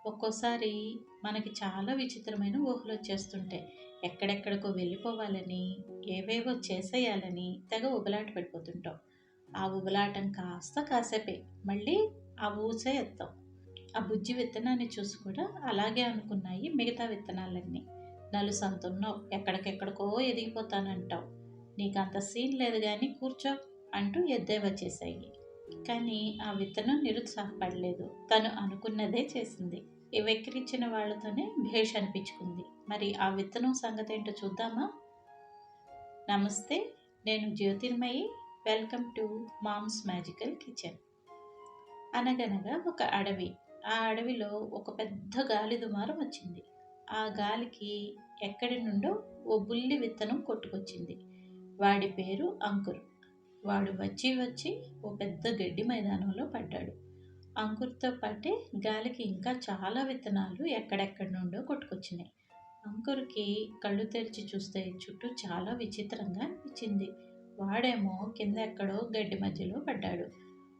ఒక్కోసారి మనకి చాలా విచిత్రమైన ఊహలొచ్చేస్తుంటాయి. ఎక్కడెక్కడికో వెళ్ళిపోవాలని, ఏవేవో చేసేయాలని తెగ ఉబలాట పడిపోతుంటాం. ఆ ఉబలాటం కాస్త కాసేపే. మళ్ళీ ఆ ఊసే ఎత్తాం. ఆ బుజ్జి విత్తనాన్ని చూసి కూడా అలాగే అనుకున్నాయి మిగతా విత్తనాలన్నీ. నలుసంతున్నావు, ఎక్కడికెక్కడికో ఎదిగిపోతానంటావు. నీకంత సీన్ లేదు గాని కూర్చో అంటూ ఎద్దేవా చేశాయి. కానీ ఆ విత్తనం నిరుత్సాహపడలేదు. తను అనుకున్నదే చేసింది. ఈ వెక్కిరించిన వాళ్ళతోనే భేష్ అనిపించుకుంది. మరి ఆ విత్తనం సంగతేంటో చూద్దామా? నమస్తే, నేను Jyothirmayi. Welcome to Mom's Magical Kitchen. అనగనగా ఒక అడవి. ఆ అడవిలో ఒక పెద్ద గాలి దుమారం వచ్చింది. ఆ గాలికి ఎక్కడి నుండో ఓ బుల్లి విత్తనం కొట్టుకొచ్చింది. వాడి పేరు అంకుర్. వాడు వచ్చి ఓ పెద్ద గడ్డి మైదానంలో పడ్డాడు. అంకుర్తో పాటే గాలికి ఇంకా చాలా విత్తనాలు ఎక్కడెక్కడి నుండో కొట్టుకొచ్చినాయి. అంకుర్కి కళ్ళు తెరిచి చూస్తే చుట్టూ చాలా విచిత్రంగా అనిపించింది. వాడేమో కింద ఎక్కడో గడ్డి మధ్యలో పడ్డాడు.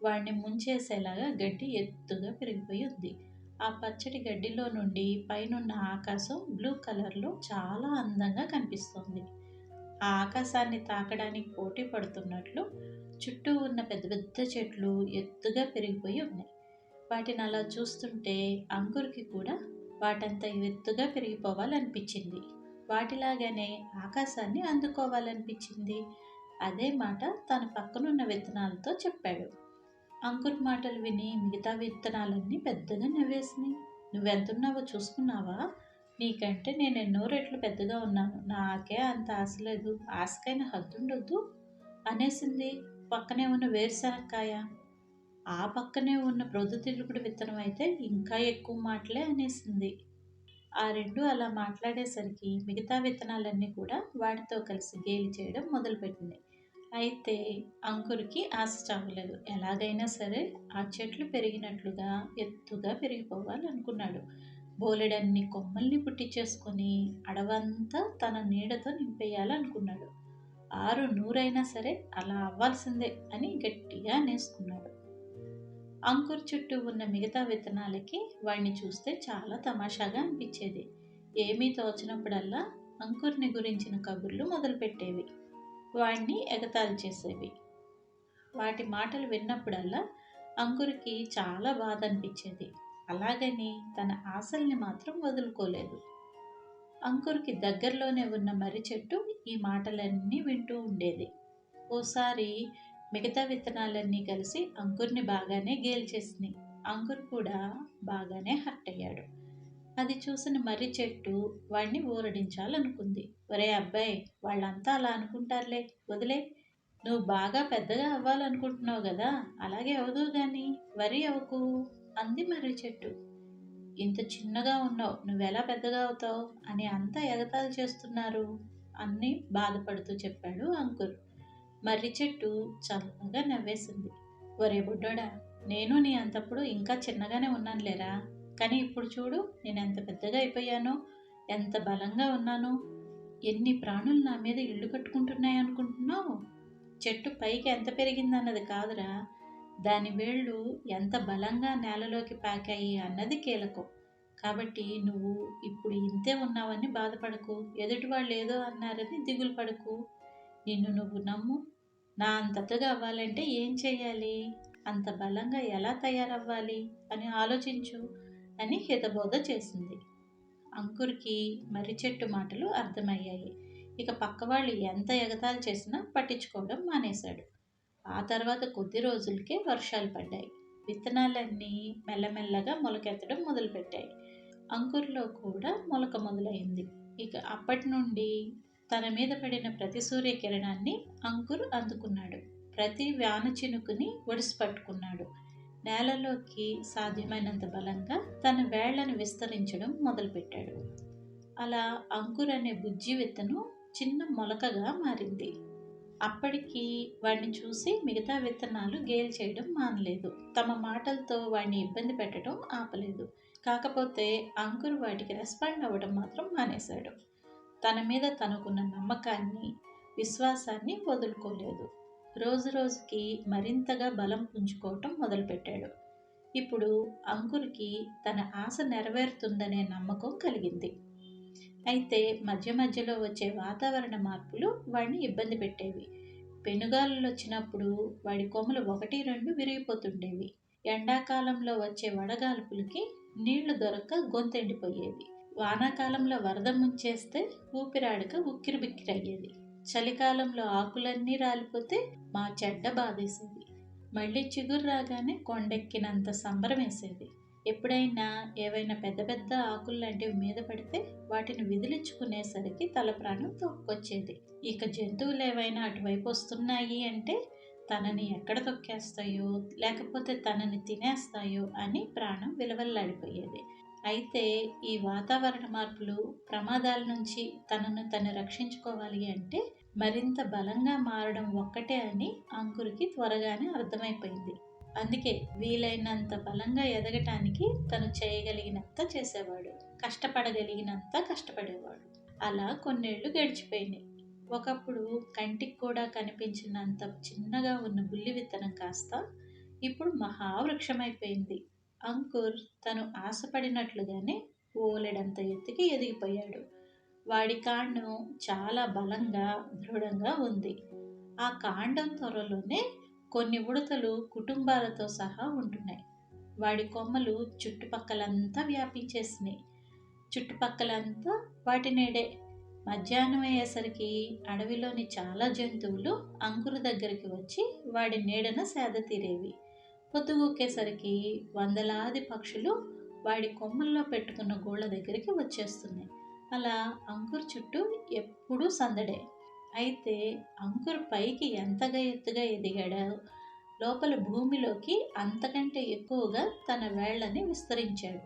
వాడిని ముంచేసేలాగా గడ్డి ఎత్తుగా పెరిగిపోయి ఉంది. ఆ పచ్చటి గడ్డిలో నుండి పైనున్న ఆకాశం బ్లూ కలర్లో చాలా అందంగా కనిపిస్తోంది. ఆ ఆకాశాన్ని తాకడానికి పోటీ పడుతున్నట్లు చుట్టూ ఉన్న పెద్ద పెద్ద చెట్లు ఎత్తుగా పెరిగిపోయి ఉన్నాయి. వాటిని అలా చూస్తుంటే అంకుర్కి కూడా వాటంత ఎత్తుగా పెరిగిపోవాలనిపించింది. వాటిలాగానే ఆకాశాన్ని అందుకోవాలనిపించింది. అదే మాట తన పక్కనున్న విత్తనాలతో చెప్పాడు. అంకుర్ మాటలు విని మిగతా విత్తనాలన్నీ పెద్దగా నవ్వేసినాయి. నువ్వెంతున్నావో చూసుకున్నావా? నీకంటే నేను ఎన్నో రెట్లు పెద్దగా ఉన్నాను. నాకే అంత ఆశ లేదు. ఆశకైనా హద్దుండొద్దు అనేసింది పక్కనే ఉన్న వేరుశనక్కాయ. ఆ పక్కనే ఉన్న ప్రొద్దుతిరుగుడు విత్తనం అయితే ఇంకా ఎక్కువ మాటలే అనేసింది. ఆ రెండు అలా మాట్లాడేసరికి మిగతా విత్తనాలన్నీ కూడా వాటితో కలిసి గేలి చేయడం మొదలుపెట్టింది. అయితే అంకుర్కి ఆశ చావలేదు. ఎలాగైనా సరే ఆ చెట్లు పెరిగినట్లుగా ఎత్తుగా పెరిగిపోవాలనుకున్నాడు. బోలెడన్ని కొమ్మల్ని పుట్టించేసుకొని అడవంతా తన నీడతో నింపేయాలనుకున్నాడు. ఆరు నూరైనా సరే అలా అవ్వాల్సిందే అని గట్టిగా అనేసుకున్నాడు. అంకుర్ చుట్టూ ఉన్న మిగతా విత్తనాలకి వాడిని చూస్తే చాలా తమాషాగా అనిపించేది. ఏమీ తోచినప్పుడల్లా అంకుర్ని గురించిన కబుర్లు మొదలుపెట్టేవి. వాడిని ఎగతాళి చేసేవి. వాటి మాటలు విన్నప్పుడల్లా అంకుర్కి చాలా బాధ అనిపించేది. అలాగని తన ఆశల్ని మాత్రం వదులుకోలేదు. అంకుర్కి దగ్గరలోనే ఉన్న మర్రి చెట్టు ఈ మాటలన్నీ వింటూ ఉండేది. ఓసారి మిగతా విత్తనాలన్నీ కలిసి అంకుర్ని బాగానే గేల్చేసినాయి. అంకుర్ కూడా బాగానే హర్ట్ అయ్యాడు. అది చూసిన మర్రి చెట్టు వాడిని ఊరడించాలనుకుంది. ఒరే అబ్బాయి, వాళ్ళంతా అలా అనుకుంటారులే, వదిలే. నువ్వు బాగా పెద్దగా అవ్వాలనుకుంటున్నావు కదా, అలాగే అవదు గాని వరి అవ్వకు అంది మర్రి చెట్టు. ఇంత చిన్నగా ఉన్నావు, నువ్వెలా పెద్దగా అవుతావు అని అంతా ఎగతాళి చేస్తున్నారు అని బాధపడుతూ చెప్పాడు అంకుర్. మర్రి చెట్టు చల్లగా నవ్వేసింది. ఒరే బుడ్డోడా, నేను నీ అంతప్పుడు ఇంకా చిన్నగానే ఉన్నానులేరా. కానీ ఇప్పుడు చూడు, నేను ఎంత పెద్దగా అయిపోయానో, ఎంత బలంగా ఉన్నానో. ఎన్ని ప్రాణులు నా మీద ఇల్లు కట్టుకుంటున్నాయి అనుకుంటున్నావు? చెట్టు పైకి ఎంత పెరిగిందన్నది కాదురా, దాని వేళ్ళు ఎంత బలంగా నేలలోకి పాకాయి అన్నది కీలకం. కాబట్టి నువ్వు ఇప్పుడు ఇంతే ఉన్నావని బాధపడకు, ఎదుటి వాళ్ళు ఏదో అన్నారని దిగులు పడకు. నిన్ను నువ్వు నమ్ము. నా అంతగా అవ్వాలంటే ఏం చేయాలి, అంత బలంగా ఎలా తయారవ్వాలి అని ఆలోచించు అని హితబోధ చేసింది. అంకుర్కి మర్రి చెట్టు మాటలు అర్థమయ్యాయి. ఇక పక్కవాళ్ళు ఎంత ఎగతాళి చేసినా పట్టించుకోవడం మానేశాడు. ఆ తర్వాత కొద్ది రోజులకే వర్షాలు పడ్డాయి. విత్తనాలన్నీ మెల్లమెల్లగా మొలకెత్తడం మొదలుపెట్టాయి. అంకుర్లో కూడా మొలక మొదలైంది. ఇక అప్పటి నుండి తన మీద పడిన ప్రతి సూర్యకిరణాన్ని అంకుర్ అందుకున్నాడు. ప్రతి వాన చినుకుని ఒడిసి పట్టుకున్నాడు. నేలలోకి సాధ్యమైనంత బలంగా తన వేళ్లను విస్తరించడం మొదలుపెట్టాడు. అలా అంకుర్ అనే బుజ్జి విత్తనం చిన్న మొలకగా మారింది. అప్పటికి వాడిని చూసి మిగతా విత్తనాలు గేలి చేయడం మానలేదు. తమ మాటలతో వాడిని ఇబ్బంది పెట్టడం ఆపలేదు. కాకపోతే అంకుర్ వాటికి రెస్పాండ్ అవ్వడం మాత్రం మానేశాడు. తన మీద తనకున్న నమ్మకాన్ని, విశ్వాసాన్ని వదులుకోలేదు. రోజు రోజుకి మరింతగా బలం పుంజుకోవటం మొదలుపెట్టాడు. ఇప్పుడు అంకుర్కి తన ఆశ నెరవేరుతుందనే నమ్మకం కలిగింది. అయితే మధ్య మధ్యలో వచ్చే వాతావరణ మార్పులు వాడిని ఇబ్బంది పెట్టేవి. పెనుగాలులు వచ్చినప్పుడు వాడి కొమ్మలు 1, 2 విరిగిపోతుండేవి. ఎండాకాలంలో వచ్చే వడగాల్పులకి నీళ్లు దొరక్క గొంతెండిపోయేది. వానాకాలంలో వరద ముంచేస్తే ఊపిరాడక ఉక్కిరిబిక్కిరయ్యేది. చలికాలంలో ఆకులన్నీ రాలిపోతే మా చెడ్డ బాధేసేది. మళ్ళీ చిగురు రాగానే కొండెక్కినంత సంబరం వేసేది. ఎప్పుడైనా ఏవైనా పెద్ద పెద్ద ఆకుల్లాంటివి మీద పడితే వాటిని విదిలించుకునేసరికి తల ప్రాణం తోక్కొచ్చేది. ఇక జంతువులు ఏవైనా అటువైపు వస్తున్నాయి అంటే తనని ఎక్కడ తొక్కేస్తాయో లేకపోతే తనని తినేస్తాయో అని ప్రాణం విలవల్లాడిపోయేది. అయితే ఈ వాతావరణ మార్పులు ప్రమాదాల నుంచి తను రక్షించుకోవాలి అంటే మరింత బలంగా మారడం ఒక్కటే అని అంకుర్కి త్వరగానే అర్థమైపోయింది. అందుకే వీలైనంత బలంగా ఎదగటానికి తను చేయగలిగినంత చేసేవాడు, కష్టపడగలిగినంత కష్టపడేవాడు. అలా కొన్నేళ్లు గడిచిపోయినాయి. ఒకప్పుడు కంటికి కూడా కనిపించినంత చిన్నగా ఉన్న బుల్లి విత్తనం కాస్త ఇప్పుడు మహావృక్షమైపోయింది. అంకుర్ తను ఆశపడినట్లుగానే ఓలెడంత ఎత్తుకి ఎదిగిపోయాడు. వాడి కాండం చాలా బలంగా దృఢంగా ఉంది. ఆ కాండం త్వరలోనే కొన్ని ఉడతలు కుటుంబాలతో సహా ఉంటున్నాయి. వాడి కొమ్మలు చుట్టుపక్కలంతా వ్యాపించేసినాయి. చుట్టుపక్కలంతా వాటి నీడే. మధ్యాహ్నం అయ్యేసరికి అడవిలోని చాలా జంతువులు అంకురు దగ్గరికి వచ్చి వాడి నీడన సేద తీరేవి. పొద్దుగూకేసరికి వందలాది పక్షులు వాడి కొమ్మల్లో పెట్టుకున్న గోళ్ళ దగ్గరికి వచ్చేస్తున్నాయి. అలా అంకుర్ చుట్టూ ఎప్పుడూ సందడే. అయితే అంకుర్ పైకి ఎంతగా ఎత్తుగా ఎదిగాడో లోపల భూమిలోకి అంతకంటే ఎక్కువగా తన వేళ్లని విస్తరించాడు.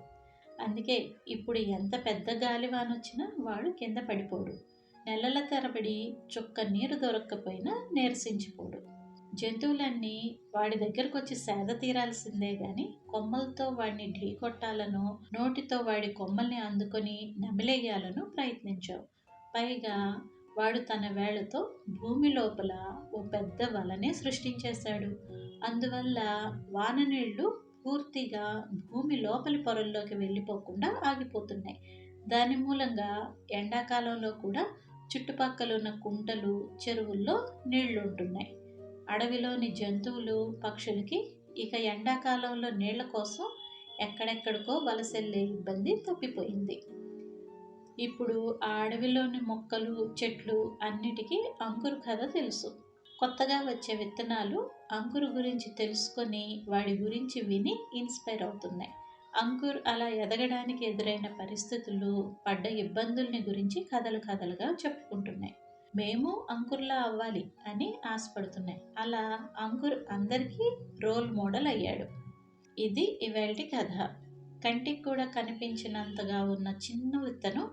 అందుకే ఇప్పుడు ఎంత పెద్ద గాలివానొచ్చినా వాడు కింద పడిపోడు. నెలల తరబడి చుక్క నీరు దొరక్కపోయినా నీరసించిపోడు. జంతువులన్నీ వాడి దగ్గరకు వచ్చి సేద తీరాల్సిందే గాని కొమ్మలతో వాడిని ఢీకొట్టాలనో నోటితో వాడి కొమ్మల్ని అందుకొని నమిలేయాలనో ప్రయత్నించావు. పైగా వాడు తన వేళ్లతో భూమి లోపల ఓ పెద్ద వలనే సృష్టించేశాడు. అందువల్ల వాన నీళ్లు పూర్తిగా భూమి లోపలి పొరల్లోకి వెళ్ళిపోకుండా ఆగిపోతున్నాయి. దాని మూలంగా ఎండాకాలంలో కూడా చుట్టుపక్కల ఉన్న కుంటలు, చెరువుల్లో నీళ్లు ఉంటున్నాయి. అడవిలోని జంతువులు, పక్షులకి ఇక ఎండాకాలంలో నీళ్ల కోసం ఎక్కడెక్కడికో వలసెళ్లే ఇబ్బంది తప్పిపోయింది. ఇప్పుడు ఆ అడవిలోని మొక్కలు, చెట్లు అన్నిటికీ అంకుర్ కథ తెలుసు. కొత్తగా వచ్చే విత్తనాలు అంకుర్ గురించి తెలుసుకొని వాడి గురించి విని ఇన్స్పైర్ అవుతున్నాయి. అంకుర్ అలా ఎదగడానికి ఎదురైన పరిస్థితులు, పడ్డ ఇబ్బందుల్ని గురించి కథలు కథలుగా చెప్పుకుంటున్నాయి. మేము అంకుర్లా అవ్వాలి అని ఆశపడుతున్నాయి. అలా అంకుర్ అందరికీ రోల్ మోడల్ అయ్యాడు. ఇది ఇవాల్టి కథ. కంటికి కూడా కనిపించినంతగా ఉన్న చిన్న విత్తనం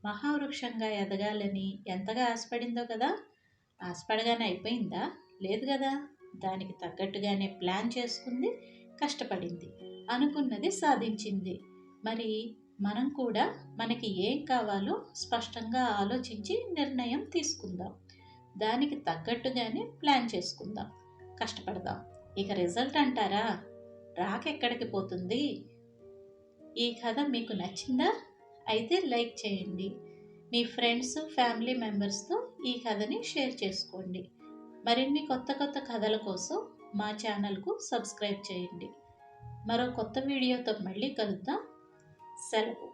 మహావృక్షంగా ఎదగాలని ఎంతగా ఆశపడిందో కదా. ఆశపడగానే అయిపోయిందా? లేదు కదా. దానికి తగ్గట్టుగానే ప్లాన్ చేసుకుంది, కష్టపడింది, అనుకున్నది సాధించింది. మరి మనం కూడా మనకి ఏం కావాలో స్పష్టంగా ఆలోచించి నిర్ణయం తీసుకుందాం. దానికి తగ్గట్టుగానే ప్లాన్ చేసుకుందాం, కష్టపడదాం. ఇక రిజల్ట్ అంటారా, రాకెక్కడికి పోతుంది. ఈ కథ మీకు నచ్చిందా? అయితే లైక్ చేయండి. మీ ఫ్రెండ్స్, ఫ్యామిలీ మెంబర్స్తో ఈ కథని షేర్ చేసుకోండి. మరిన్ని కొత్త కొత్త కథల కోసం మా ఛానల్కు సబ్స్క్రైబ్ చేయండి. మరో కొత్త వీడియోతో మళ్ళీ కలుద్దాం. సెలవు.